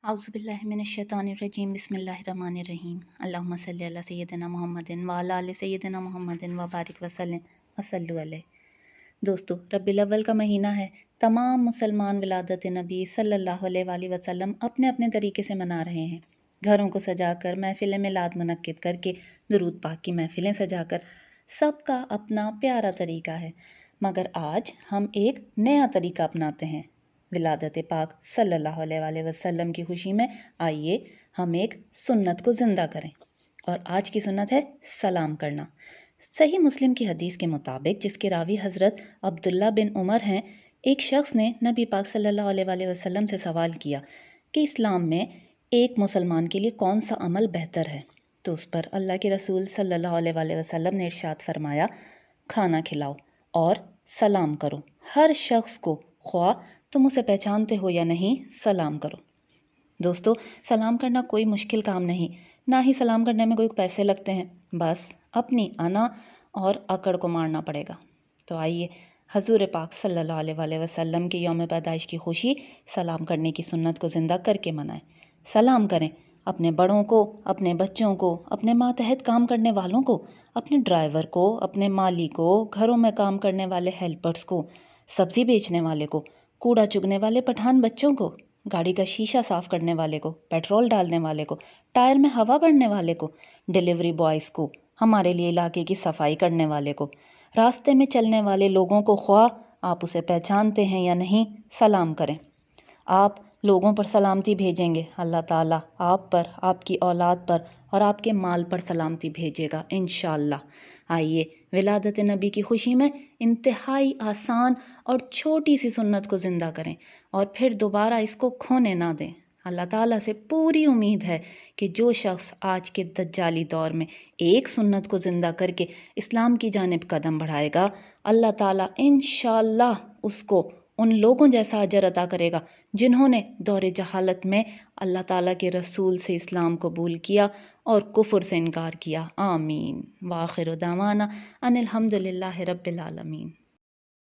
औज़ुबिल्लाहिमिनश्शैतानिर्रजीम बिस्मिल्लाहिर्रहमानिर्रहीम अल्लाहुम्मा सल्लि अला सय्यिदिना मुहम्मदिन व अला आलि सय्यिदिना मुहम्मदिन व बारिक वसल्लिम वसल्लु अलैहि। दोस्तों, रब्बिल अव्वल का महीना है। तमाम मुसलमान विलादत नबी सल्लल्लाहु अलैहि वसल्लम अपने अपने तरीके से मना रहे हैं। घरों को सजाकर, महफिल मिलाद मुनक्किद करके, दुरूद पाक की महफिलें सजाकर, सबका अपना प्यारा तरीका है। मगर आज हम एक नया तरीका अपनाते हैं। विलादत पाक सल्लल्लाहु अलैहि वसल्लम की खुशी में आइए हम एक सुन्नत को ज़िंदा करें। और आज की सुन्नत है सलाम करना। सही मुस्लिम की हदीस के मुताबिक, जिसके रावी हज़रत अब्दुल्ला बिन उमर हैं, एक शख्स ने नबी पाक सल्लल्लाहु अलैहि वसल्लम से सवाल किया कि इस्लाम में एक मुसलमान के लिए कौन सा अमल बेहतर है। तो उस पर अल्लाह के रसूल सल्लल्लाहु अलैहि वसल्लम ने इरशाद फरमाया, खाना खिलाओ और सलाम करो। हर शख्स को, ख्वाह तुम उसे पहचानते हो या नहीं, सलाम करो। दोस्तों, सलाम करना कोई मुश्किल काम नहीं, ना ही सलाम करने में कोई पैसे लगते हैं। बस अपनी अना और अकड़ को मारना पड़ेगा। तो आइए हजूर पाक सल्लल्लाहु अलैहि वसल्लम के यौम पैदाइश की खुशी सलाम करने की सुन्नत को ज़िंदा करके मनाएं। सलाम करें अपने बड़ों को, अपने बच्चों को, अपने मातहत काम करने वालों को, अपने ड्राइवर को, अपने माली को, घरों में काम करने वाले हेल्पर्स को, सब्ज़ी बेचने वाले को, कूड़ा चुगने वाले पठान बच्चों को, गाड़ी का शीशा साफ़ करने वाले को, पेट्रोल डालने वाले को, टायर में हवा भरने वाले को, डिलीवरी बॉयज़ को, हमारे लिए इलाके की सफाई करने वाले को, रास्ते में चलने वाले लोगों को, ख्वाह आप उसे पहचानते हैं या नहीं, सलाम करें। आप लोगों पर सलामती भेजेंगे, अल्लाह ताला आप पर, आपकी औलाद पर और आपके माल पर सलामती भेजेगा इंशाअल्लाह। आइए विलादत नबी की खुशी में इंतहाई आसान और छोटी सी सुन्नत को ज़िंदा करें और फिर दोबारा इसको खोने ना दें। अल्लाह ताला से पूरी उम्मीद है कि जो शख्स आज के दज्जाली दौर में एक सुन्नत को ज़िंदा करके इस्लाम की जानिब कदम बढ़ाएगा, अल्लाह ताला इंशाअल्लाह उसको उन लोगों जैसा अजर अता करेगा जिन्होंने दौरे जहालत में अल्लाह ताला के रसूल से इस्लाम कबूल किया और कुफ्र से इनकार किया। आमीन। व आखिर दावाना अनिल हम्दुलिल्लाहि रब्बिल आलमीन।